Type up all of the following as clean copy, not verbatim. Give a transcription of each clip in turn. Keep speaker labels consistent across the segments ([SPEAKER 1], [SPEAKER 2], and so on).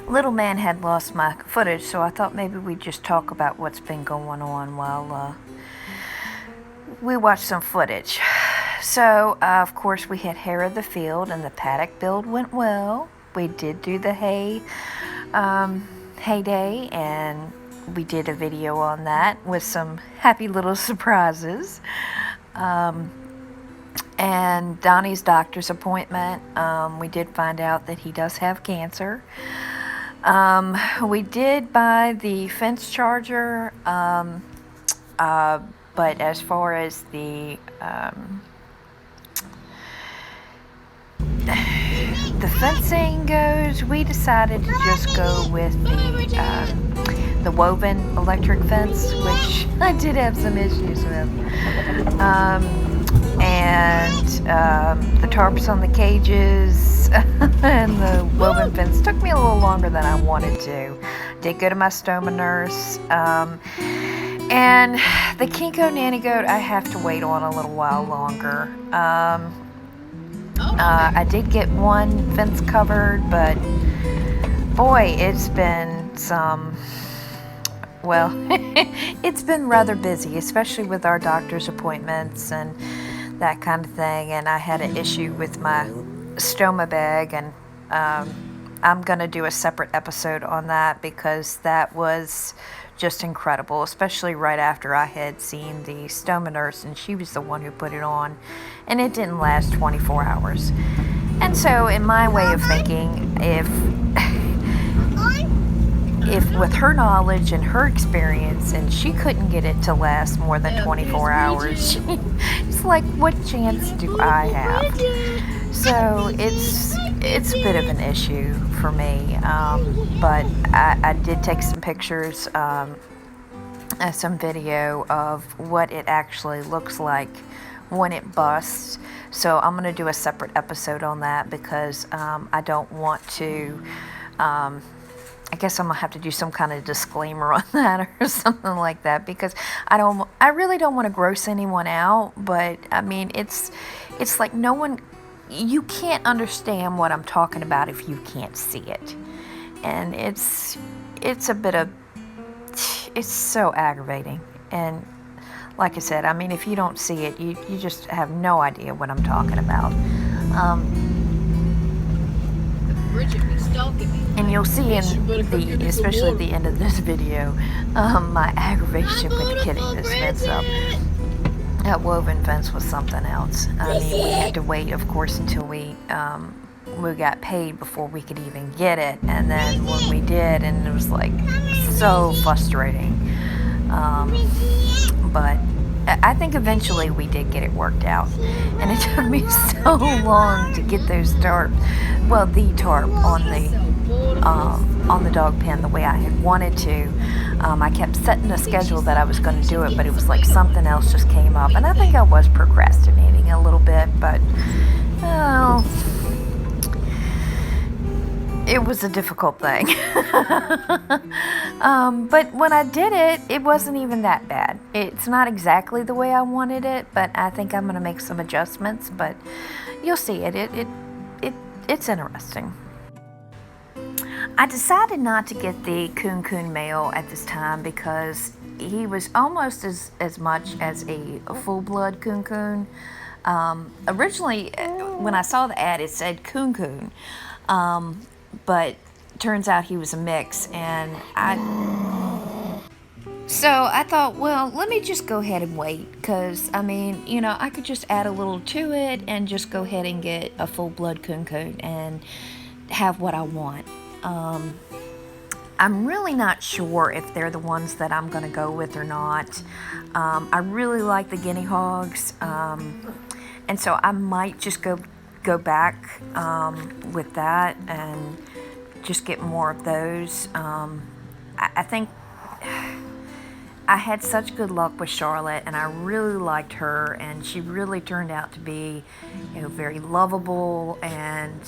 [SPEAKER 1] Little man had lost my footage, so I thought maybe we'd just talk about what's been going on while we watched some footage. So, of course, we had hair of the field, and the paddock build went well. We did do the hay day, and we did a video on that with some happy little surprises. And Donnie's doctor's appointment, we did find out that he does have cancer. We did buy the fence charger, but as far as the fencing goes, we decided to just go with the woven electric fence, which I did have some issues with. And the tarps on the cages and the woven fence took me a little longer than I wanted to. Did go to my stoma nurse. And the Kinko nanny goat I have to wait on a little while longer. I did get one fence covered, but boy, it's been it's been rather busy, especially with our doctor's appointments and that kind of thing. And I had an issue with my stoma bag, and I'm going to do a separate episode on that because that was just incredible, especially right after I had seen the stoma nurse, and she was the one who put it on, and it didn't last 24 hours. And so in my way of thinking, if with her knowledge and her experience, and she couldn't get it to last more than 24 hours, it's like, what chance do I have? So it's a bit of an issue for me, but I did take some pictures, some video of what it actually looks like when it busts. So I'm going to do a separate episode on that because I don't want to, I guess I'm going to have to do some kind of disclaimer on that or something like that, because I really don't want to gross anyone out, but I mean, it's like you can't understand what I'm talking about if you can't see it. And it's so aggravating. And like I said, I mean, if you don't see it, you just have no idea what I'm talking about. And you'll see especially at the end of this video, my aggravation with getting this fence up. That woven fence was something else. I mean, we had to wait, of course, until we got paid before we could even get it. And then when we did, and it was like so frustrating. But I think eventually we did get it worked out. And it took me so long to get those the tarp on the dog pen the way I had wanted to. I kept setting a schedule that I was going to do it, but it was like something else just came up. And I think I was procrastinating a little bit, but it was a difficult thing. But when I did it, it wasn't even that bad. It's not exactly the way I wanted it, but I think I'm going to make some adjustments, but you'll see it. It's interesting. I decided not to get the coon male at this time because he was almost as much as a full-blood coon. Originally, when I saw the ad, it said coon. But turns out he was a mix, and so I thought, well, let me just go ahead and wait, because, I mean, I could just add a little to it and just go ahead and get a full-blood coon and have what I want. I'm really not sure if they're the ones that I'm going to go with or not. I really like the guinea hogs, and so I might just go back with that and just get more of those. I think I had such good luck with Charlotte, and I really liked her, and she really turned out to be, very lovable. And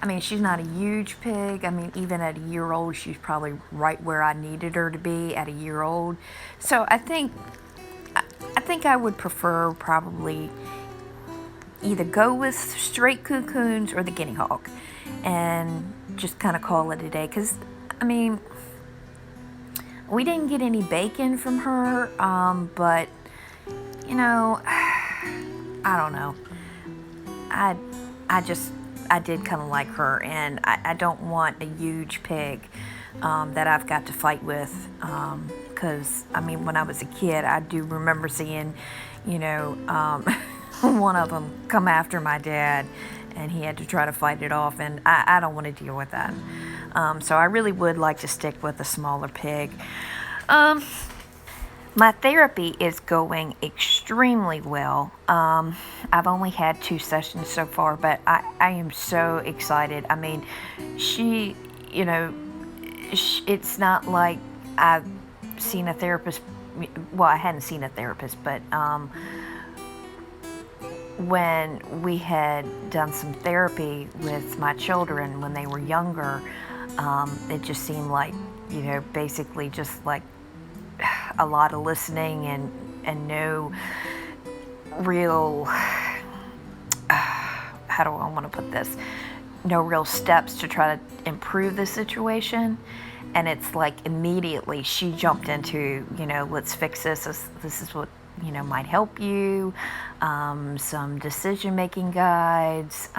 [SPEAKER 1] I mean, she's not a huge pig. I mean, even at a year old, she's probably right where I needed her to be at a year old. So I think I would prefer probably either go with straight cocoons or the guinea hog and just kind of call it a day. Because, I mean, we didn't get any bacon from her, but, you know, I don't know. I did kind of like her, and I don't want a huge pig that I've got to fight with. Because, I mean, when I was a kid, I do remember seeing, you know, one of them come after my dad, and he had to try to fight it off, and I don't want to deal with that. So I really would like to stick with a smaller pig. My therapy is going extremely well. I've only had 2 sessions so far, but I am so excited. I mean, she, you know, it's not like I've seen a therapist. Well, I hadn't seen a therapist, but when we had done some therapy with my children when they were younger, it just seemed like, you know, basically just like a lot of listening and no real, how do I want to put this, no real steps to try to improve the situation. And it's like immediately she jumped into, you know, let's fix this. This is what, you know, might help you. Some decision-making guides,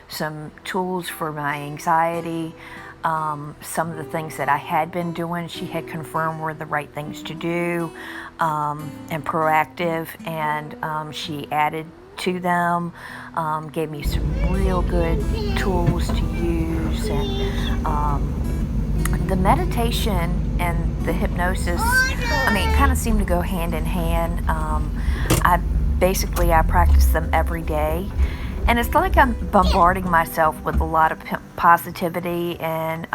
[SPEAKER 1] some tools for my anxiety. Some of the things that I had been doing, she had confirmed were the right things to do, and proactive, and she added to them, gave me some real good tools to use, and the meditation and the hypnosis, I mean, it kind of seemed to go hand in hand. I practice them every day. And it's like I'm bombarding myself with a lot of positivity and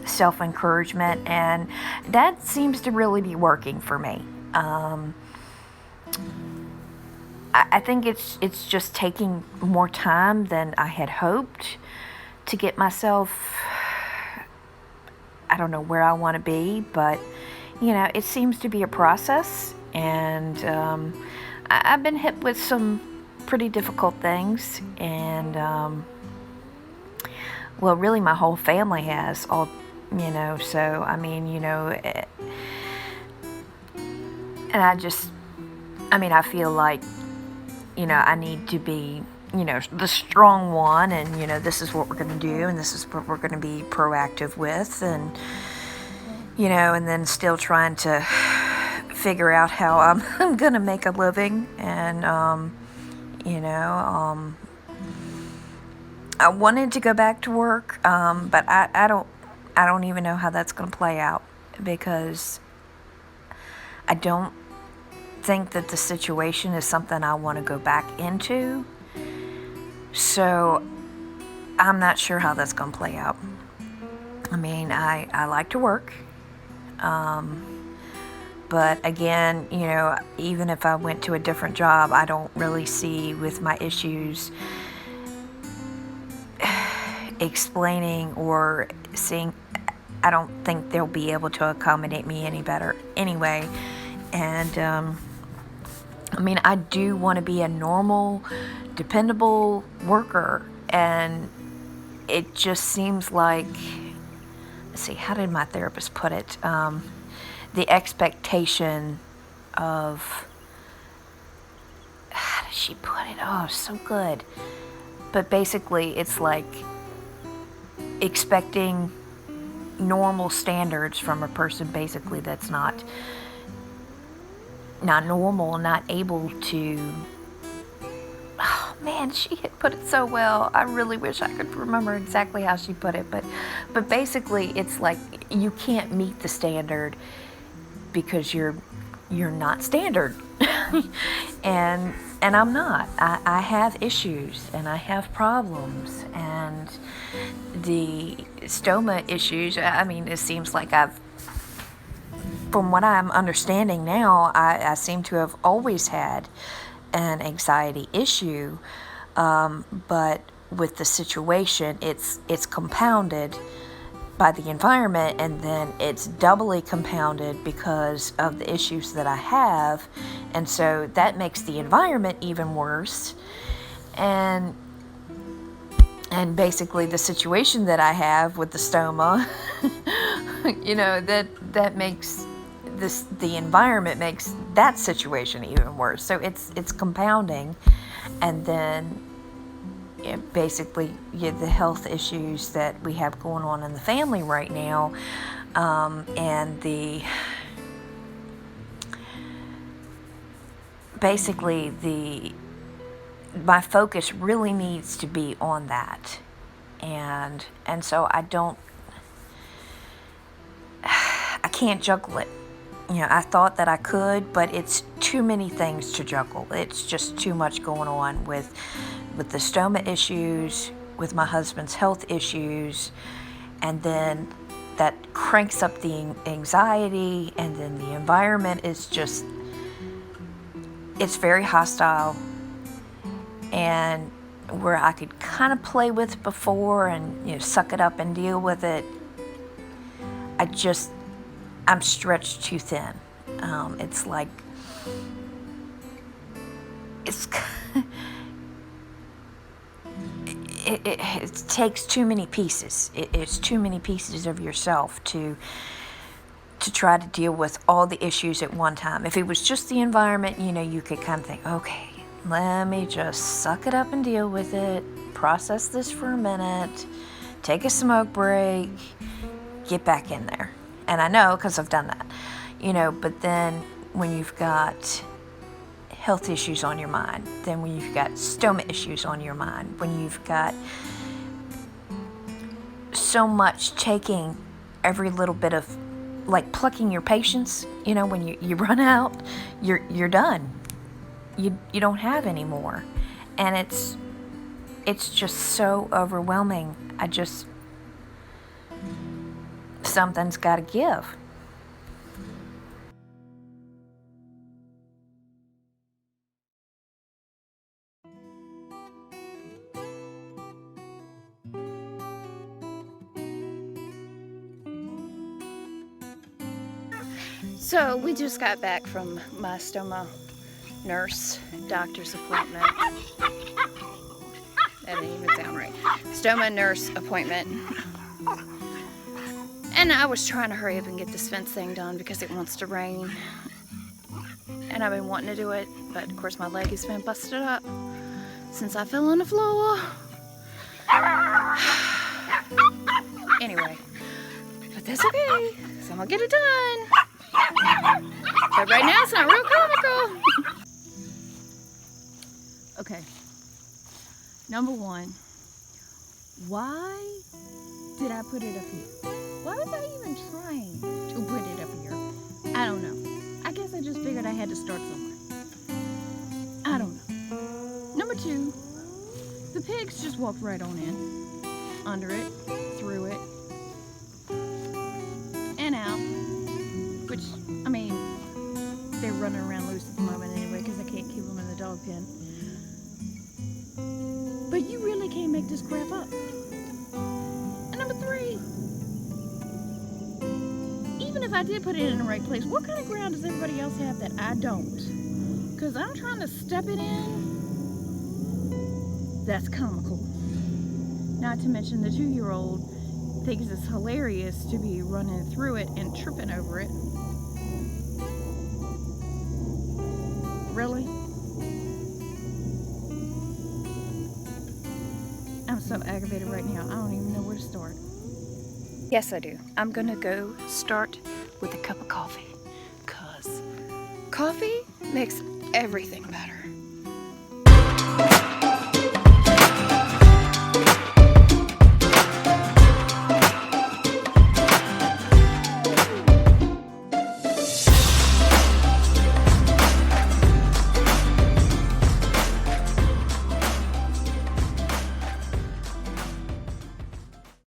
[SPEAKER 1] self-encouragement, and that seems to really be working for me. I think it's just taking more time than I had hoped to get myself, I don't know where I want to be, but, you know, it seems to be a process, and I've been hit with some pretty difficult things, and well, really my whole family has, all, you know, so I mean, you know, and I feel like, you know, I need to be, you know, the strong one, and, you know, this is what we're going to do, and this is what we're going to be proactive with, and, you know, and then still trying to figure out how I'm going to make a living, and you know, I wanted to go back to work, but I don't even know how that's going to play out, because I don't think that the situation is something I want to go back into. So I'm not sure how that's going to play out. I mean, I like to work. But again, you know, even if I went to a different job, I don't really see with my issues explaining or seeing, I don't think they'll be able to accommodate me any better anyway. And I mean, I do want to be a normal, dependable worker, and it just seems like, let's see, how did my therapist put it? The expectation of, how did she put it? Oh, so good. But basically, it's like expecting normal standards from a person basically that's not normal, not able to, oh man, she had put it so well. I really wish I could remember exactly how she put it, but basically it's like you can't meet the standard because you're not standard. and I'm not. I have issues, and I have problems, and the stoma issues, I mean, it seems like from what I'm understanding now, I seem to have always had an anxiety issue, but with the situation, it's compounded by the environment, and then it's doubly compounded because of the issues that I have, and so that makes the environment even worse. And basically the situation that I have with the stoma, you know, that makes the environment makes that situation even worse. So it's compounding. And then basically the health issues that we have going on in the family right now, and my focus really needs to be on that. And so I can't juggle it. You know, I thought that I could, but it's too many things to juggle. It's just too much going on with the stoma issues, with my husband's health issues, and then that cranks up the anxiety, and then the environment is just, it's very hostile. And where I could kind of play with before and, you know, suck it up and deal with it, I'm stretched too thin. It's like, it takes too many pieces. It's too many pieces of yourself to try to deal with all the issues at one time. If it was just the environment, you know, you could kind of think, okay, let me just suck it up and deal with it, process this for a minute, take a smoke break, get back in there. And I know, because I've done that, you know. But then when you've got health issues on your mind, then when you've got stoma issues on your mind, when you've got so much taking every little bit of, like plucking your patience, you know, when you run out, you're done. You don't have any more. And it's just so overwhelming. Something's got to give.
[SPEAKER 2] So we just got back from my stoma nurse doctor's appointment. That didn't even sound right. Stoma nurse appointment. And I was trying to hurry up and get this fence thing done because it wants to rain. And I've been wanting to do it, but of course my leg has been busted up since I fell on the floor. Anyway, but that's okay, so I'm gonna get it done. But right now it's not real comical. Okay, number one, why did I put it up here? Why was I even trying to put it up here? I don't know. I guess I just figured I had to start somewhere. I don't know. Number two, the pigs just walked right on in, under it, through it, and out. Which, I mean, they're running around loose at the moment anyway because I can't keep them in the dog pen. But you really can't make this crap up. And number three, even if I did put it in the right place, what kind of ground does everybody else have that I don't? Because I'm trying to step it in. That's comical. Not to mention the 2-year-old thinks it's hilarious to be running through it and tripping over it. Really? I'm so aggravated right now, I don't even know where to start. Yes, I do. I'm gonna go start with a cup of coffee, 'cause coffee makes everything better.